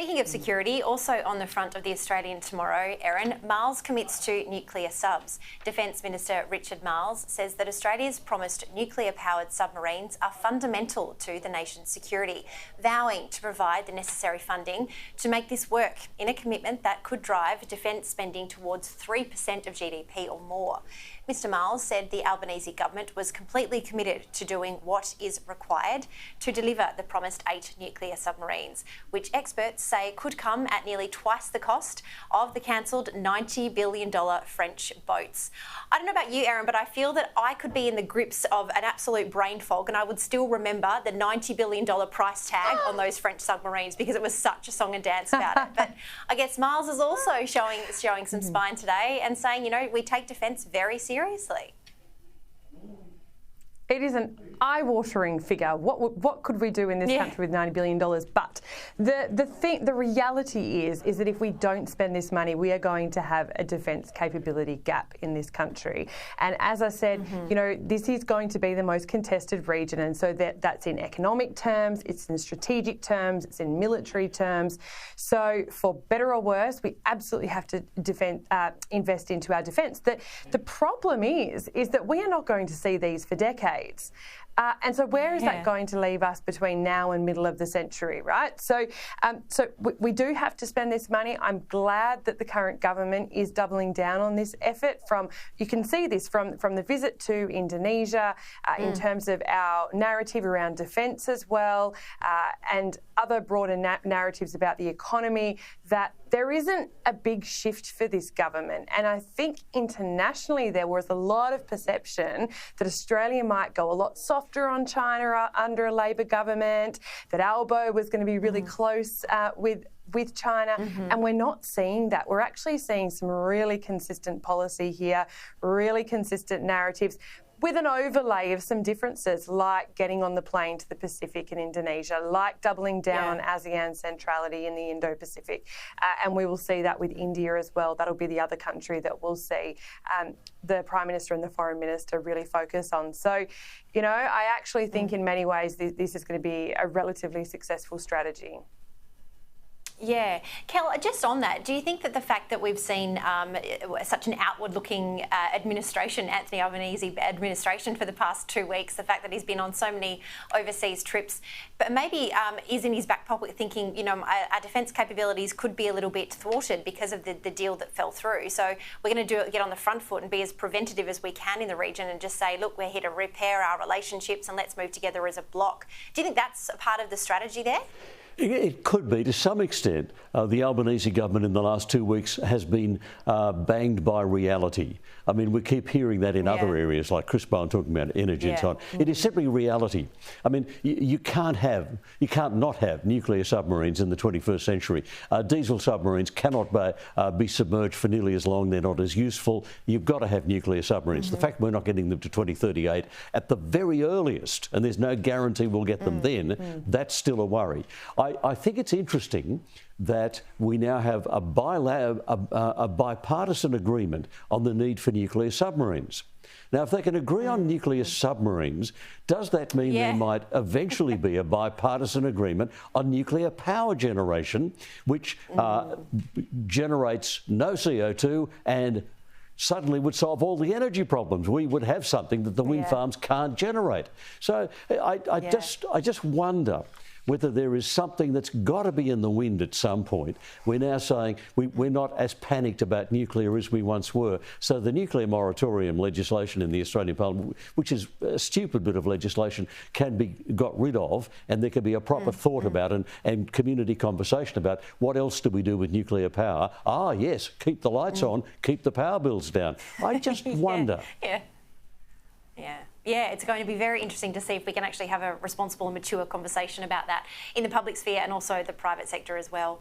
Speaking of security, also on the front of the Australian tomorrow, Erin, Marles commits to nuclear subs. Defence Minister Richard Marles says that Australia's promised nuclear-powered submarines are fundamental to the nation's security, vowing to provide the necessary funding to make this work in a commitment that could drive defence spending towards 3% of GDP or more. Mr Marles said the Albanese government was completely committed to doing what is required to deliver the promised 8 nuclear submarines, which experts say could come at nearly twice the cost of the cancelled $90 billion French boats. I don't know about you, Erin, but I feel that I could be in the grips of an absolute brain fog and I would still remember the $90 billion price tag on those French submarines because it was such a song and dance about it. But I guess Marles is also showing some spine today and saying, you know, we take defence very seriously. It is an eye-watering figure. What could we do in this country with $90 billion? But the reality is that if we don't spend this money, we are going to have a defence capability gap in this country. And as I said, you know, this is going to be the most contested region, and so that's in economic terms, it's in strategic terms, it's in military terms. So for better or worse, we absolutely have to invest into our defence. The problem is that we are not going to see these for decades. And so where is that going to leave us between now and middle of the century, right? So we do have to spend this money. I'm glad that the current government is doubling down on this effort. You can see this from the visit to Indonesia in terms of our narrative around defence as well, and other broader narratives about the economy, that there isn't a big shift for this government. And I think internationally there was a lot of perception that Australia might go a lot softer on China under a Labor government, that Albo was going to be really close with China, and we're not seeing that. We're actually seeing some really consistent policy here, really consistent narratives, with an overlay of some differences, like getting on the plane to the Pacific and Indonesia, like doubling down on ASEAN centrality in the Indo-Pacific. And we will see that with India as well. That'll be the other country that we'll see the Prime Minister and the Foreign Minister really focus on. So, you know, I actually think in many ways this is going to be a relatively successful strategy. Yeah. Kel, just on that, do you think that the fact that we've seen such an outward-looking administration, Anthony Albanese administration for the past 2 weeks, the fact that he's been on so many overseas trips, but maybe is in his back pocket thinking, you know, our defence capabilities could be a little bit thwarted because of the deal that fell through. So we're going to get on the front foot and be as preventative as we can in the region and just say, look, we're here to repair our relationships and let's move together as a bloc. Do you think that's a part of the strategy there? It could be to some extent. The Albanese government in the last 2 weeks has been banged by reality. I mean, we keep hearing that in other areas, like Chris Bowen talking about energy and so on. It is simply reality. I mean, you can't not have nuclear submarines in the 21st century. Diesel submarines cannot be submerged for nearly as long. They're not as useful. You've got to have nuclear submarines. The fact we're not getting them to 2038 at the very earliest, and there's no guarantee we'll get them then, that's still a worry. I think it's interesting that we now have a bipartisan agreement on the need for nuclear submarines. Now, if they can agree on nuclear submarines, does that mean there might eventually be a bipartisan agreement on nuclear power generation, which generates no CO2 and suddenly would solve all the energy problems? We would have something that the wind farms can't generate. So I just wonder whether there is something that's got to be in the wind at some point. We're now saying we're not as panicked about nuclear as we once were. So the nuclear moratorium legislation in the Australian Parliament, which is a stupid bit of legislation, can be got rid of, and there can be a proper thought about and community conversation about what else do we do with nuclear power. Ah, yes, keep the lights on, keep the power bills down. I just wonder. Yeah, it's going to be very interesting to see if we can actually have a responsible and mature conversation about that in the public sphere and also the private sector as well.